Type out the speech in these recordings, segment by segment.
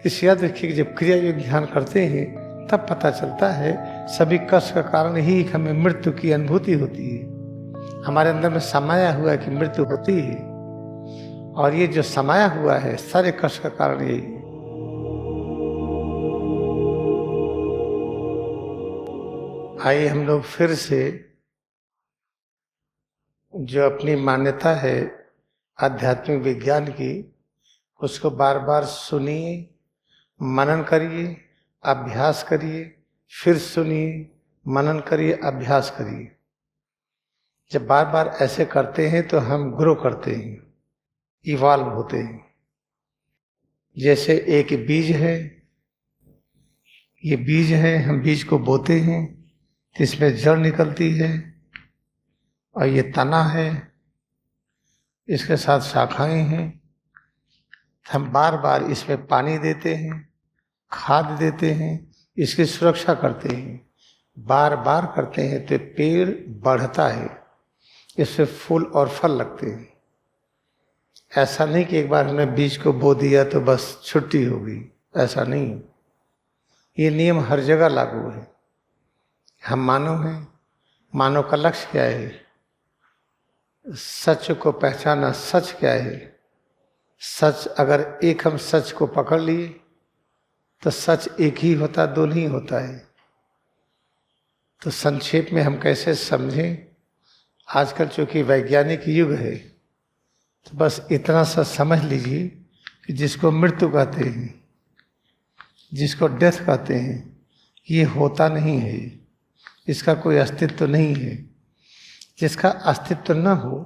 इस याद रखिए कि जब क्रिया योग ध्यान करते हैं तब पता चलता है सभी कष्ट का कारण ही हमें मृत्यु की अनुभूति होती है। हमारे अंदर में समाया हुआ है कि मृत्यु होती है, और ये जो समाया हुआ है सारे कष्ट का कारण यही है। आइए हम लोग फिर से जो अपनी मान्यता है आध्यात्मिक विज्ञान की, उसको बार बार सुनिए, मनन करिए, अभ्यास करिए, फिर सुनिए, मनन करिए, अभ्यास करिए। जब बार बार ऐसे करते हैं तो हम ग्रो करते हैं, इवॉल्व होते हैं। जैसे एक बीज है, ये बीज है, हम बीज को बोते हैं तो इसमें जड़ निकलती है, और ये तना है, इसके साथ शाखाएं हैं। हम बार बार इसमें पानी देते हैं, खाद देते हैं, इसकी सुरक्षा करते हैं, बार बार करते हैं तो पेड़ बढ़ता है, इससे फूल और फल लगते हैं। ऐसा नहीं कि एक बार हमने बीज को बो दिया तो बस छुट्टी होगी, ऐसा नहीं। ये नियम हर जगह लागू है। हम मानव हैं, मानव का लक्ष्य क्या है? सच को पहचाना। सच क्या है? सच, अगर एक हम सच को पकड़ लिए तो सच एक ही होता, दो नहीं होता है। तो संक्षेप में हम कैसे समझें? आजकल चूंकि वैज्ञानिक युग है तो बस इतना सा समझ लीजिए कि जिसको मृत्यु कहते हैं, जिसको डेथ कहते हैं, ये होता नहीं है, इसका कोई अस्तित्व नहीं है। जिसका अस्तित्व न हो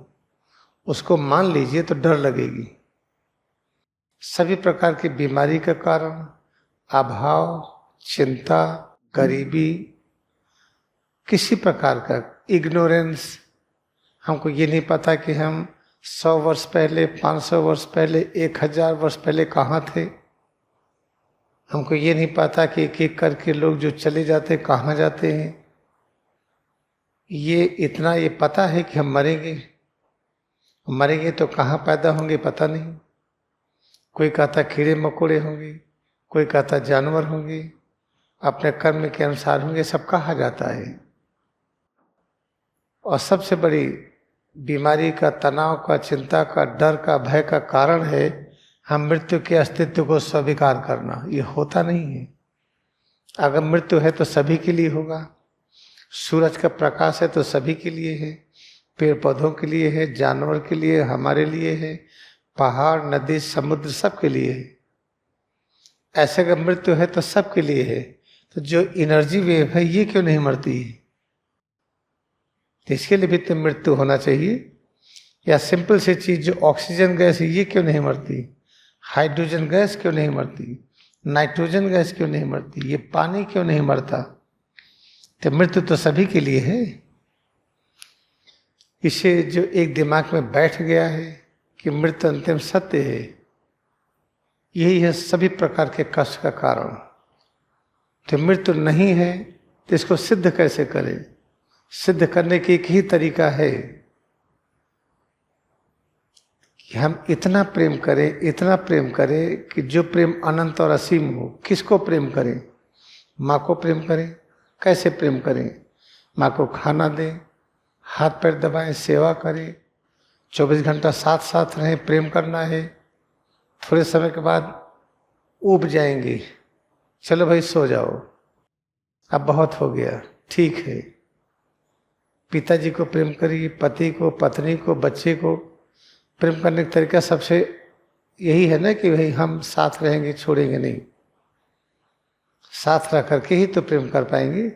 उसको मान लीजिए तो डर लगेगी। सभी प्रकार की बीमारी का कारण अभाव, चिंता, गरीबी, किसी प्रकार का इग्नोरेंस। हमको ये नहीं पता कि हम 100 वर्ष पहले, 500 वर्ष पहले, 1000 वर्ष पहले कहाँ थे। हमको ये नहीं पता कि एक एक करके लोग जो चले जाते कहाँ जाते हैं। ये पता है कि हम मरेंगे, मरेंगे तो कहाँ पैदा होंगे पता नहीं। कोई कहता कीड़े मकोड़े होंगे, कोई कहता जानवर होंगे, अपने कर्म के अनुसार होंगे, सब कहा जाता है। और सबसे बड़ी बीमारी का, तनाव का, चिंता का, डर का, भय का कारण है हम मृत्यु के अस्तित्व को स्वीकार करना। ये होता नहीं है। अगर मृत्यु है तो सभी के लिए होगा। सूरज का प्रकाश है तो सभी के लिए है, पेड़ पौधों के लिए है, जानवर के लिए, हमारे लिए है, पहाड़, नदी, समुद्र सबके लिए है। ऐसे अगर मृत्यु है तो सबके लिए है। तो जो एनर्जी वेव है ये क्यों नहीं मरती है? तो इसके लिए भी तो मृत्यु होना चाहिए। या सिंपल सी चीज जो ऑक्सीजन गैस है ये क्यों नहीं मरती? हाइड्रोजन गैस क्यों नहीं मरती? नाइट्रोजन गैस क्यों नहीं मरती? ये पानी क्यों नहीं मरता? तो मृत्यु तो सभी के लिए है। इसे जो एक दिमाग में बैठ गया है कि मृत्यु अंतिम सत्य है, यही है सभी प्रकार के कष्ट का कारण। तो मृत्यु नहीं है तो इसको सिद्ध कैसे करें? सिद्ध करने की एक ही तरीका है कि हम इतना प्रेम करें, इतना प्रेम करें कि जो प्रेम अनंत और असीम हो। किसको प्रेम करें? माँ को प्रेम करें। कैसे प्रेम करें? माँ को खाना दें, हाथ पैर दबाएं, सेवा करें, 24 घंटा साथ साथ रहें। प्रेम करना है। थोड़े समय के बाद ऊब जाएंगे, चलो भाई सो जाओ, अब बहुत हो गया, ठीक है। पिताजी को प्रेम करिए, पति को, पत्नी को, बच्चे को। प्रेम करने का तरीका सबसे यही है ना कि भाई हम साथ रहेंगे, छोड़ेंगे नहीं। साथ रह करके ही तो प्रेम कर पाएंगे।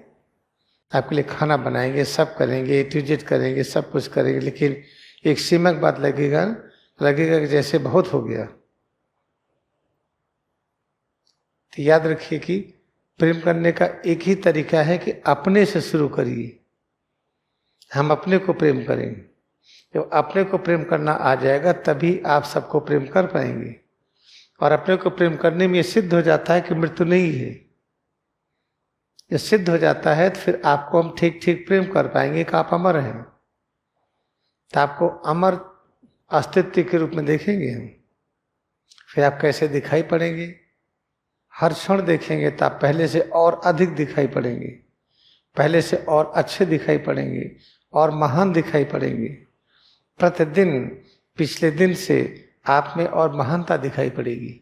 आपके लिए खाना बनाएंगे, सब करेंगे, A to Z करेंगे, सब कुछ करेंगे, लेकिन एक सीमा के बाद लगेगा कि जैसे बहुत हो गया। तो याद रखिए कि प्रेम करने का एक ही तरीका है कि अपने से शुरू करिए। हम अपने को प्रेम करें। जब अपने को प्रेम करना आ जाएगा तभी आप सबको प्रेम कर पाएंगे। और अपने को प्रेम करने में ये सिद्ध हो जाता है कि मृत्यु नहीं है। ये सिद्ध हो जाता है तो फिर आपको हम ठीक ठीक प्रेम कर पाएंगे कि आप अमर हैं। तो आपको अमर अस्तित्व के रूप में देखेंगे हम। फिर आप कैसे दिखाई पड़ेंगे? हर क्षण देखेंगे तो आप पहले से और अधिक दिखाई पड़ेंगे, पहले से और अच्छे दिखाई पड़ेंगे और महान दिखाई पड़ेंगे। प्रतिदिन पिछले दिन से आप में और महानता दिखाई पड़ेगी।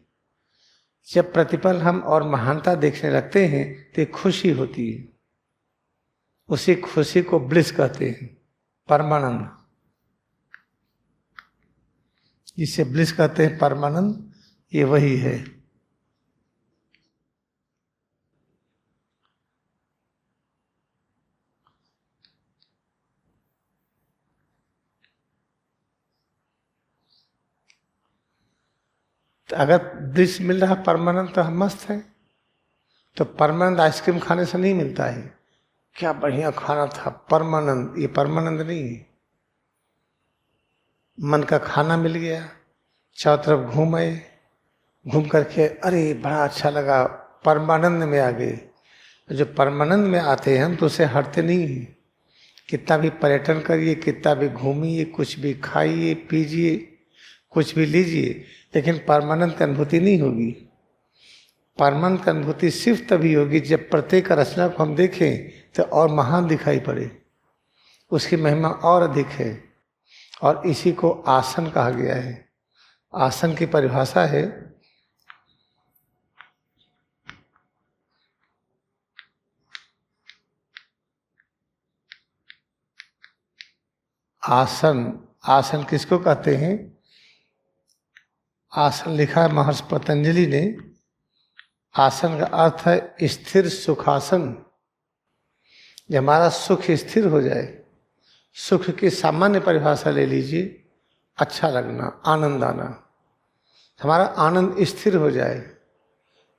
जब प्रतिपल हम और महानता देखने लगते हैं तो एक खुशी होती है, उसी खुशी को ब्लिस कहते हैं, परमानंद, जिसे ब्लिस कहते हैं परमानंद, ये वही है। तो अगर ब्लिस मिल रहा परमानंद तो हम मस्त हैं। तो परमानंद आइसक्रीम खाने से नहीं मिलता है, क्या बढ़िया खाना था परमानंद, ये परमानंद नहीं है। मन का खाना मिल गया, चारों तरफ घूम आए, घूम करके अरे बड़ा अच्छा लगा, परमानंद में आ गए। जो परमानंद में आते हैं हम तो उसे हटते नहीं हैं। कितना भी पर्यटन करिए, कितना भी घूमिए, कुछ भी खाइए पीजिए, कुछ भी लीजिए, लेकिन परमानंद की अनुभूति नहीं होगी। परमानंद की अनुभूति सिर्फ तभी होगी जब प्रत्येक रचना को हम देखें तो और महान दिखाई पड़े, उसकी महिमा और अधिक है। और इसी को आसन कहा गया है। आसन की परिभाषा है आसन। आसन किसको कहते हैं? आसन लिखा है महर्षि पतंजलि ने। आसन का अर्थ है स्थिर सुखासन। जब हमारा सुख स्थिर हो जाए, सुख की सामान्य परिभाषा ले लीजिए, अच्छा लगना, आनंद आना, हमारा आनंद स्थिर हो जाए।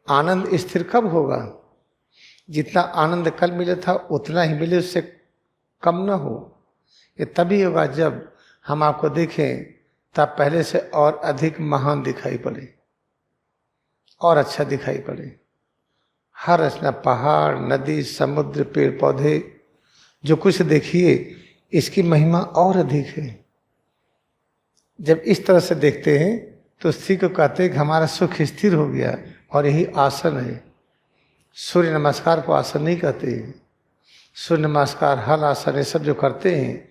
आनंद स्थिर कब होगा? जितना आनंद कल मिला था उतना ही मिले, उससे कम ना हो। ये तभी होगा जब हम आपको देखें तब पहले से और अधिक महान दिखाई पड़े और अच्छा दिखाई पड़े। हर रचना, पहाड़, नदी, समुद्र, पेड़ पौधे, जो कुछ देखिए इसकी महिमा और अधिक है। जब इस तरह से देखते हैं तो स्त्री को कहते हैं कि हमारा सुख स्थिर हो गया, और यही आसन है। सूर्य नमस्कार को आसन नहीं कहते हैं। सूर्य नमस्कार, हल आसन, ये सब जो करते हैं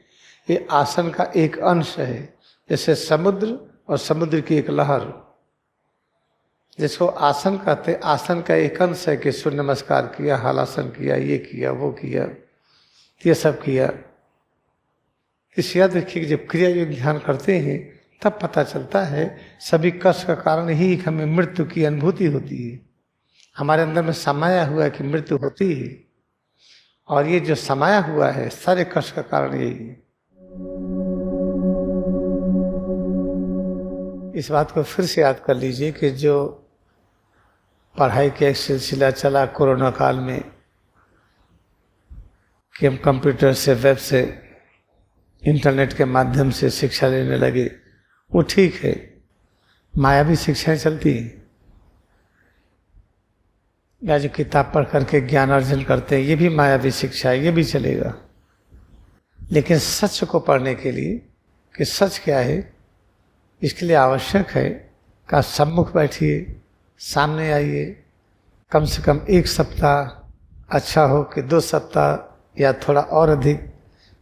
ये आसन का एक अंश है। जैसे समुद्र और समुद्र की एक लहर, जिसको आसन कहते, आसन का एक अंश है कि सूर्य नमस्कार किया, हलासन किया, ये किया, वो किया, ये सब किया। इस याद रखिए कि जब क्रिया योग ध्यान करते हैं तब पता चलता है सभी कष्ट का कारण ही हमें मृत्यु की अनुभूति होती है। हमारे अंदर में समाया हुआ है कि मृत्यु होती है, और ये जो समाया हुआ है सारे कष्ट का कारण यही है। इस बात को फिर से याद कर लीजिए कि जो पढ़ाई का एक सिलसिला चला कोरोना काल में कि हम कंप्यूटर से, वेब से, इंटरनेट के माध्यम से शिक्षा लेने लगे, वो ठीक है। मायावी शिक्षाएं चलती हैं, या जो किताब पढ़ करके ज्ञान अर्जन करते हैं, ये भी मायावी शिक्षा है, ये भी चलेगा। लेकिन सच को पढ़ने के लिए कि सच क्या है, इसके लिए आवश्यक है कि आप सम्मुख बैठिए, सामने आइए, कम से कम 1 सप्ताह, अच्छा हो कि 2 सप्ताह या थोड़ा और अधिक,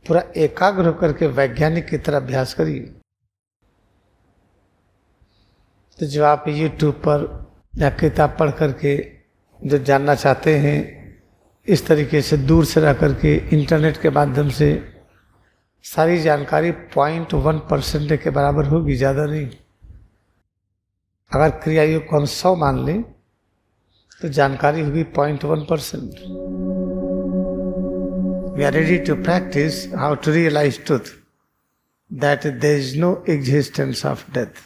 पूरा एकाग्र होकर के वैज्ञानिक की तरह अभ्यास करिए। तो जो आप YouTube पर या किताब पढ़ करके जो जानना चाहते हैं, इस तरीके से दूर से रह करके इंटरनेट के माध्यम से सारी जानकारी 0.1% के बराबर होगी, ज़्यादा नहीं। अगर क्रिया योग को हम 100 मान लें तो जानकारी होगी 0.1%। We are ready to practice how to realize truth, that there is no existence of death.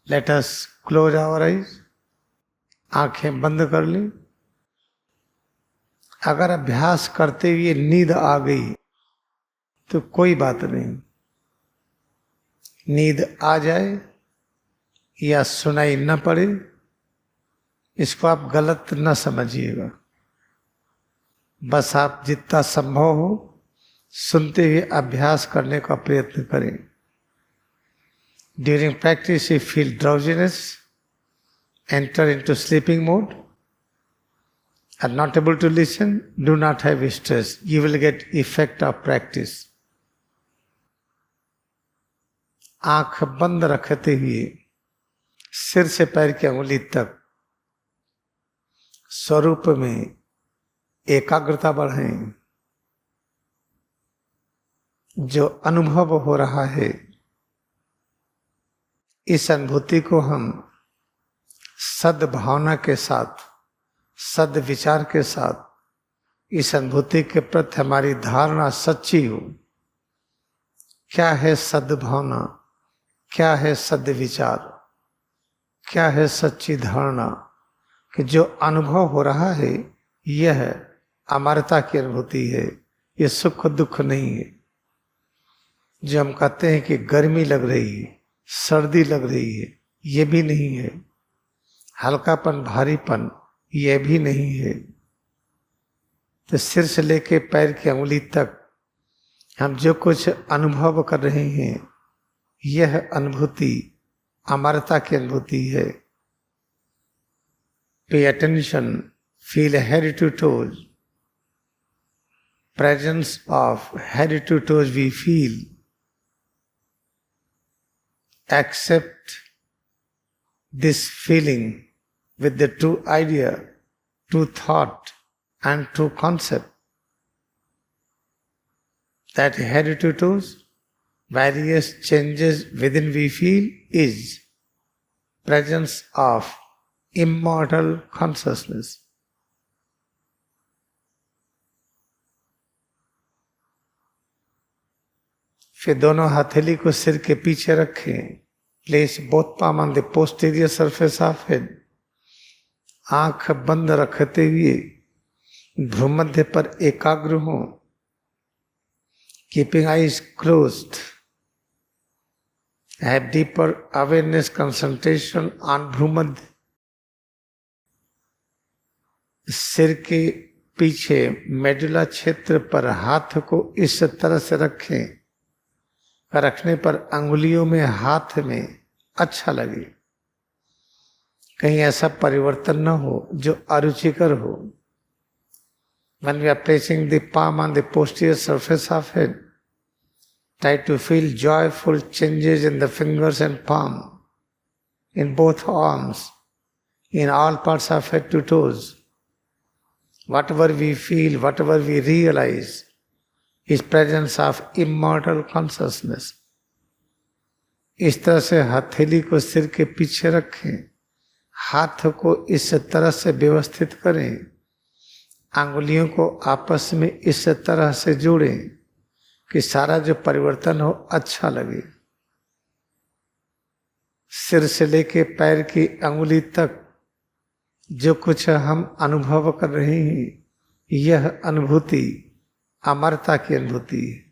Let us close our eyes. आंखें बंद कर लें। अगर अभ्यास करते हुए नींद आ गई तो कोई बात नहीं। नींद आ जाए या सुनाई न पड़े, इसको आप गलत न समझिएगा। बस आप जितना संभव हो सुनते हुए अभ्यास करने का प्रयत्न करें। During practice you feel drowsiness, enter into sleeping mode, are not able to listen, do not have stress. You will get effect of practice. आंख बंद रखते हुए सिर से पैर की अंगुली तक स्वरूप में एकाग्रता बढ़ाएं। जो अनुभव हो रहा है, इस अनुभूति को हम सद्भावना के साथ, सद विचार के साथ, इस अनुभूति के प्रति हमारी धारणा सच्ची हो। क्या है सद्भावना, क्या है सद विचार, क्या है सच्ची धारणा, कि जो अनुभव हो रहा है यह अमरता की अनुभूति है, ये सुख दुख नहीं है। जो हम कहते हैं कि गर्मी लग रही है, सर्दी लग रही है, ये भी नहीं है। हल्कापन, भारीपन, यह भी नहीं है। तो सिर से लेके पैर की अंगुली तक हम जो कुछ अनुभव कर रहे हैं, यह अनुभूति अमरता की अनुभूति है। Pay attention, feel head to toes, presence of head to toes we feel. Accept this feeling with the true idea, true thought and true concept. That head to toes, various changes within we feel is presence of immortal consciousness. फिर दोनों हथेली को सिर के पीछे रखें। Place both palm on the posterior surface of head. आंख बंद रखते हुए भ्रूमध्य पर एकाग्र हो। Keeping eyes closed, have deeper awareness, concentration on bhrumadhya. सिर के पीछे मेडुला क्षेत्र पर हाथ को इस तरह से रखें, रखने पर अंगुलियों में, हाथ में अच्छा लगे। कहीं ऐसा परिवर्तन न हो जो अरुचिकर हो। When we are placing the palm on the posterior surface of head, try to feel joyful changes in the fingers and palm, in both arms, in all parts of head to toes. Whatever we feel, whatever we realize, is presence of immortal consciousness. इस तरह से हथेली को सिर के पीछे रखें, हाथ को इस तरह से व्यवस्थित करें, अंगुलियों को आपस में इस तरह से जोड़ें कि सारा जो परिवर्तन हो अच्छा लगे। सिर से लेके पैर की अंगुली तक जो कुछ हम अनुभव कर रहे हैं, यह अनुभूति अमरता की अनुभूति है।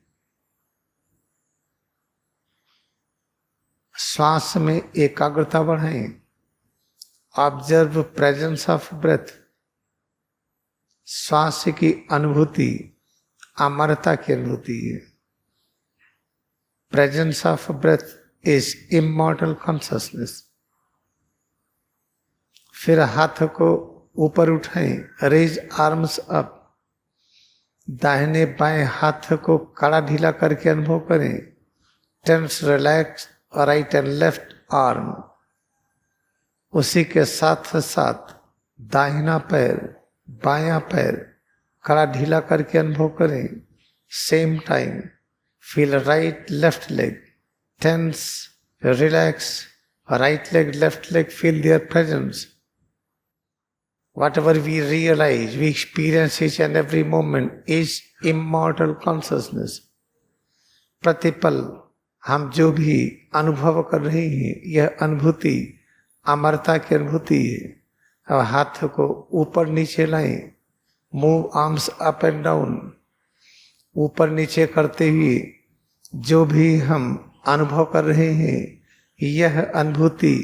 श्वास में एकाग्रता बढ़ाएं। Observe presence of breath. श्वास की अनुभूति अमरता की अनुभूति है। Presence of breath is immortal consciousness. फिर हाथ को ऊपर उठाएं, रेज आर्म्स अप। दाहिने बाएं हाथ को कड़ा ढीला करके अनुभव करें। Tense relax right and left arm. उसी के साथ साथ दाहिना पैर, बायां पैर कड़ा ढीला करके अनुभव करें। Same time feel right left leg tense relax, right leg left leg feel their presence. Whatever we realize, we experience each and every moment is immortal consciousness. प्रतिपल हम जो भी अनुभव कर रहे हैं, यह अनुभूति अमरता की अनुभूति है। अब हाथ को ऊपर नीचे लाएं। Move arms up and down. ऊपर नीचे करते हुए जो भी हम अनुभव कर रहे हैं, यह अनुभूति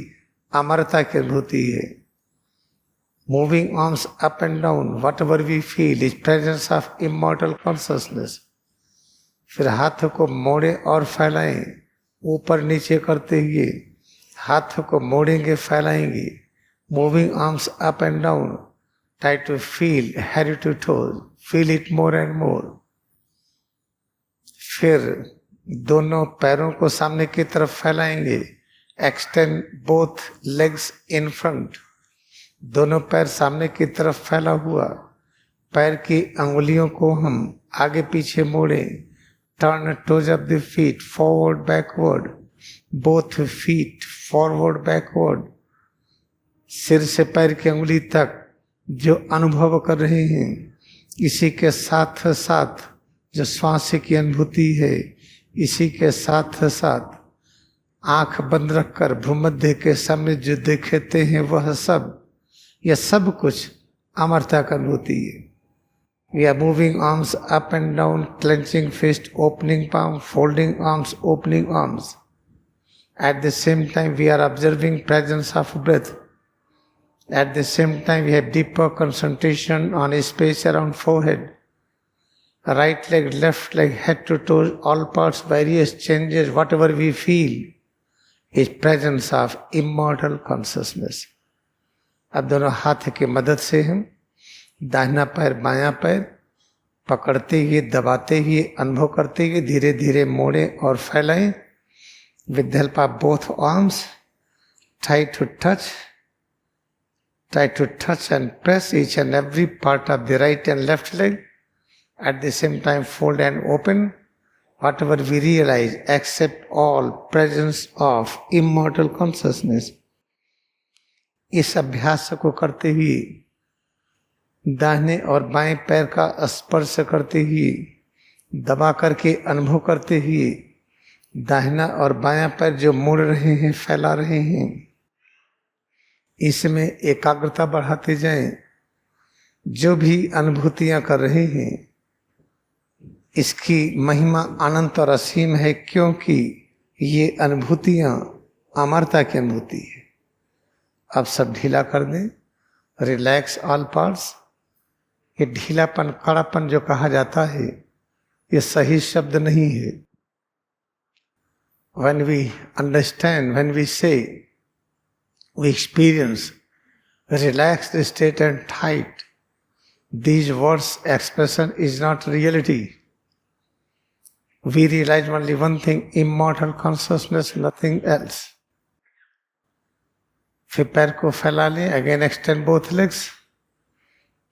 अमरता की अनुभूति है। Moving arms up and down, whatever we feel is presence of immortal consciousness. फिर हाथ को मोड़े और फैलाएं। ऊपर नीचे करते हुए हाथ को मोड़ेंगे, फैलाएंगे। Moving arms up and down, try to feel head to toes, feel it more and more. फिर दोनों पैरों को सामने की तरफ फैलाएंगे. Extend both legs in front. दोनों पैर सामने की तरफ फैला हुआ. पैर की अंगुलियों को हम आगे पीछे मोड़े. Turn toes of the feet forward backward. Both feet forward backward. सिर से पैर की अंगुली तक जो अनुभव कर रहे हैं, इसी के साथ साथ जो श्वास की अनुभूति है, इसी के साथ साथ आंख बंद रखकर भूमध्य के सामने जो देखते हैं वह सब, यह सब कुछ अमरता का अनुभूति है. We are moving arms up and down, clenching fist, opening palm, folding arms, opening arms. At the same time, we are observing presence of breath. At the same time, we have deeper concentration on a space around forehead. Right leg, left leg, head to toes, all parts, various changes, whatever we feel, is presence of immortal consciousness. अब दोनों हाथ की मदद से हम दाहिना पैर बायां पैर पकड़ते हुए, दबाते हुए, अनुभव करते हुए धीरे धीरे मोड़े और फैलाएं. With the help of both arms, try to touch and press each and every part of the right and left leg. At the same time, fold and open. Whatever we realize, accept all presence of immortal consciousness. इस अभ्यास को करते हुए दाहिने और बाएं पैर का स्पर्श करते हुए, दबा करके अनुभव करते हुए, दाहिना और बायां पैर जो मोड़ रहे हैं, फैला रहे हैं, इसमें एकाग्रता बढ़ाते जाएं. जो भी अनुभूतियां कर रहे हैं, इसकी महिमा अनंत और असीम है, क्योंकि ये अनुभूतियां अमरता की अनुभूति है. अब सब ढीला कर दें. Relax all parts. ये ढीलापन, कड़ापन जो कहा जाता है, ये सही शब्द नहीं है. When we understand, when we say, we experience relaxed state and tight, these words expression is not reality. We realize only one thing, immortal consciousness, nothing else. फिर पैर को फैला लें. Again extend both legs.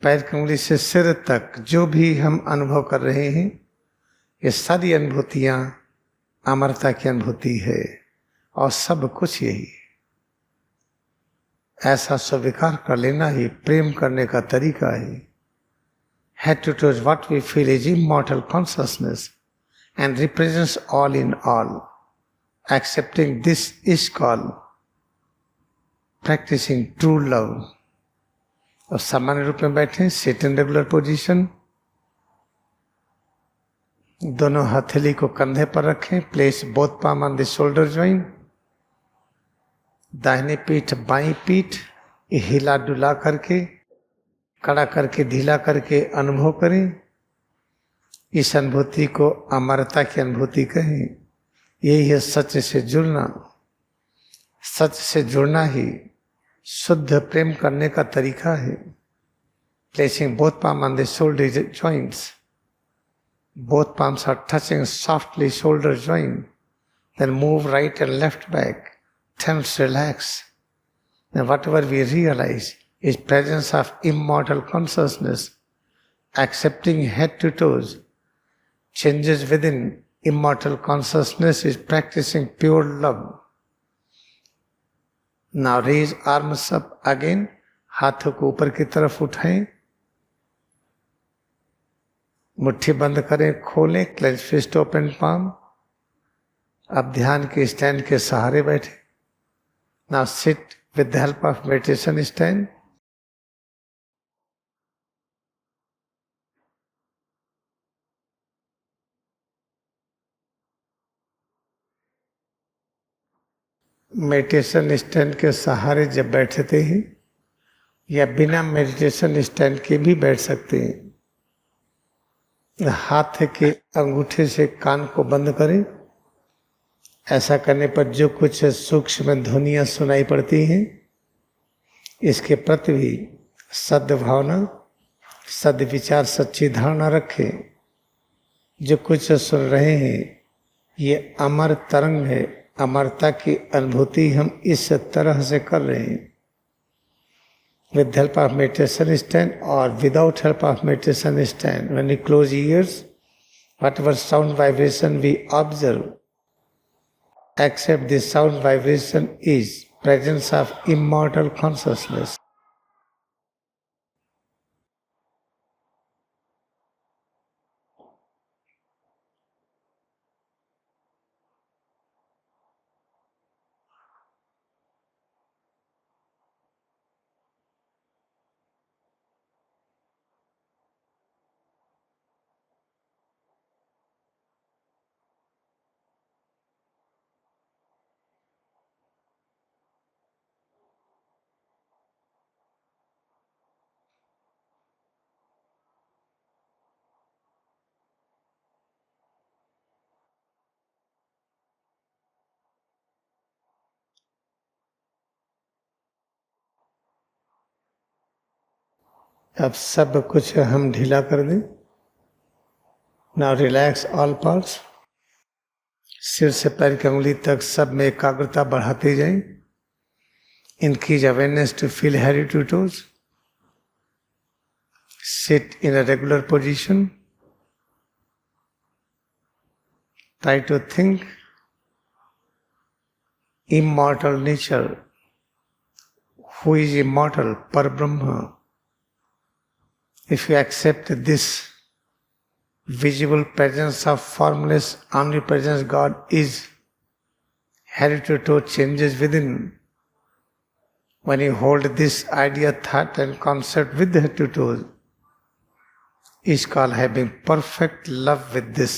पैर की उंगली से सिर तक जो भी हम अनुभव कर रहे हैं, ये सारी अनुभूतियां अमरता की अनुभूति है और सब कुछ यही है. ऐसा स्वीकार कर लेना ही प्रेम करने का तरीका है. Head to toes, what we feel is immortal consciousness and represents all in all. Accepting this is called practicing true love. और सामान्य रूप में बैठे, सिट इन रेगुलर पोजीशन. दोनों हथेली को कंधे पर रखें. Place both palm on the shoulder joint. दाहिने पीठ बाईं पीठ हिला डुला करके, कड़ा करके, ढीला करके अनुभव करें. इस अनुभूति को अमरता की अनुभूति कहें. यही है सच से जुड़ना. सच से जुड़ना ही शुद्ध प्रेम करने का तरीका है. Placing both palm on the shoulder joints. Both palms are touching softly shoulder joint. Then move right and left back. Tense, relax. And whatever we realize is presence of immortal consciousness. Accepting head to toes. Changes within immortal consciousness is practicing pure love. Now raise arms up again. हाथों को ऊपर की तरफ उठाएं. मुट्ठी बंद करें, खोलें. Clench fist, open palm. अब ध्यान के स्टैंड के सहारे बैठे. Now sit with the help of meditation stand. Meditation stand के सहारे जब बैठते हैं, या बिना मेडिटेशन स्टैंड के भी बैठ सकते हैं. हाथ के अंगूठे से कान को बंद करें. ऐसा करने पर जो कुछ सूक्ष्म ध्वनियां सुनाई पड़ती हैं, इसके प्रति भी सद्भावना, सद्विचार, सच्ची धारणा रखें। जो कुछ सुन रहे हैं ये अमर तरंग है, अमरता की अनुभूति हम इस तरह से कर रहे हैं। With help of meditation stand or without help of meditation stand, when we close ears, whatever sound vibration we observe, except this sound vibration is presence of immortal consciousness. अब सब कुछ हम ढीला कर दें। Now relax all parts. सिर से पैर की उंगली तक सब में एकाग्रता बढ़ाते जाएं। Increase awareness to feel head to toes. Sit in a regular position. Try to think immortal nature. Who is immortal? Parabrahma. If you accept this visible presence of formless omnipresence God is head to toe changes within. When you hold this idea, thought and concept with the head to toes, is called having perfect love with this.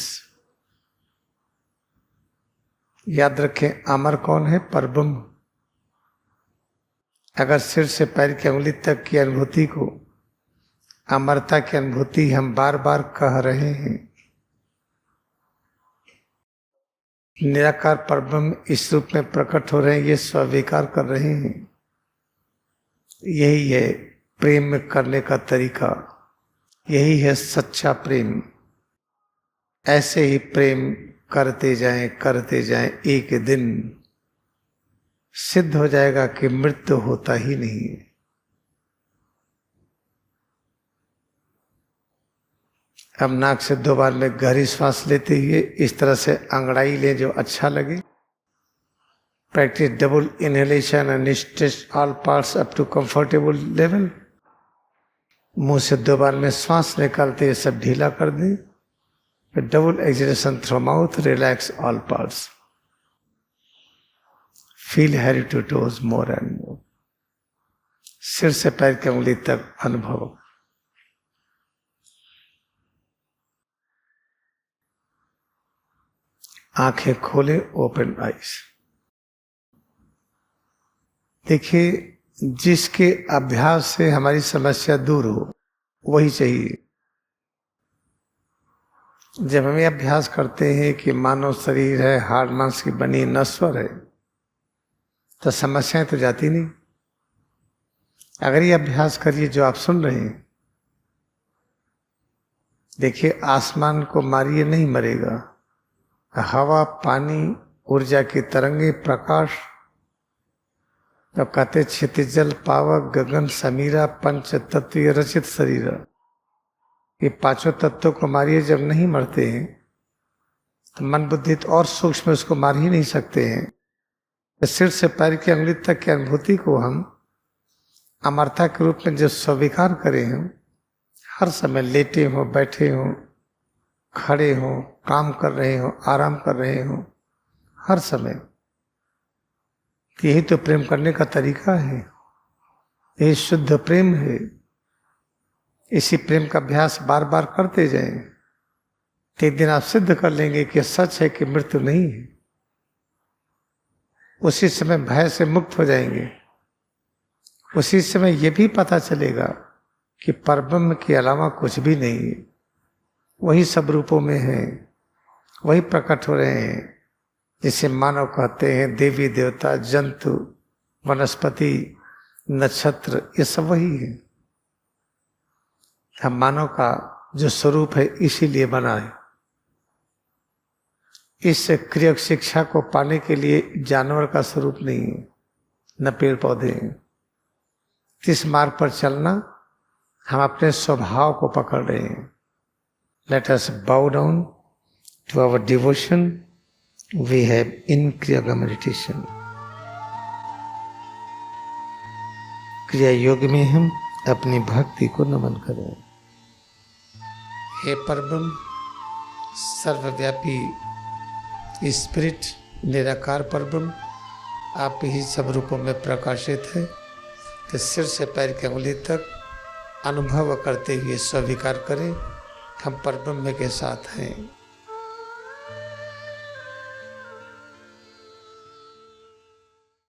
याद रखें, अमर कौन है? परब्रह्म। अगर सिर से पैर की उंगली तक की अनुभूति को, अमरता की अनुभूति हम बार बार कह रहे हैं, निराकार परब्रह्म इस रूप में प्रकट हो रहे हैं, ये स्वीकार कर रहे हैं। यही है प्रेम करने का तरीका, यही है सच्चा प्रेम। ऐसे ही प्रेम करते जाएं, एक दिन सिद्ध हो जाएगा कि मृत्यु होता ही नहीं है। अब नाक से 2 बार में गहरी श्वास लेते हुए इस तरह से अंगड़ाई लें जो अच्छा लगे। Practice double inhalation and stretch all parts up to comfortable level. मुंह से 2 बार में श्वास निकालते हुए सब ढीला कर दें। फिर double exhalation through mouth, relax all parts. Feel head to toes more and more. सिर से पैर की उंगली तक अनुभव। आंखें खोले, ओपन आइज। देखिए, जिसके अभ्यास से हमारी समस्या दूर हो वही चाहिए। जब हम अभ्यास करते हैं कि मानव शरीर है, हाड़ मांस की बनी, नश्वर है, तो समस्याएं तो जाती नहीं। अगर ये अभ्यास करिए जो आप सुन रहे हैं, देखिए आसमान को मारिए, नहीं मरेगा। हवा, पानी, ऊर्जा की तरंगे, प्रकाश, तो कहते क्षितिजल, पावक, गगन, समीरा, पंच तत्वीय रचित शरीर, ये 5 तत्वों को मारिए, जब नहीं मरते हैं तो मन बुद्धि तो और सूक्ष्म उसको मार ही नहीं सकते हैं। तो सिर से पैर की उंगली तक की अनुभूति को हम अमरता के रूप में जो स्वीकार करें हम, हर समय लेटे हो, बैठे हो, खड़े हो, काम कर रहे हो, आराम कर रहे हो, हर समय, यही तो प्रेम करने का तरीका है। यही शुद्ध प्रेम है। इसी प्रेम का अभ्यास बार बार करते जाएं, तो एक दिन आप सिद्ध कर लेंगे कि सच है कि मृत्यु नहीं है। उसी समय भय से मुक्त हो जाएंगे। उसी समय ये भी पता चलेगा कि परब्रह्म के अलावा कुछ भी नहीं है, वही सब रूपों में है, वही प्रकट हो रहे हैं। जिसे मानव कहते हैं, देवी देवता, जंतु, वनस्पति, नक्षत्र, ये सब वही है। हम मानव का जो स्वरूप है इसीलिए बना है। इस क्रिया शिक्षा को पाने के लिए जानवर का स्वरूप नहीं है, न पेड़ पौधे हैं। इस मार्ग पर चलना हम अपने स्वभाव को पकड़ रहे हैं। Let us bow down to our devotion we have in Kriya meditation. क्रिया योग में हम अपनी भक्ति को नमन करें। हे परब्रह्म, सर्वव्यापी स्पिरिट, निराकार परब्रह्म, आप ही सब रूपों में प्रकाशित है। तो सिर से पैर की अंगुली तक अनुभव करते हुए स्वीकार करें, हम परब्रह्म के साथ हैं।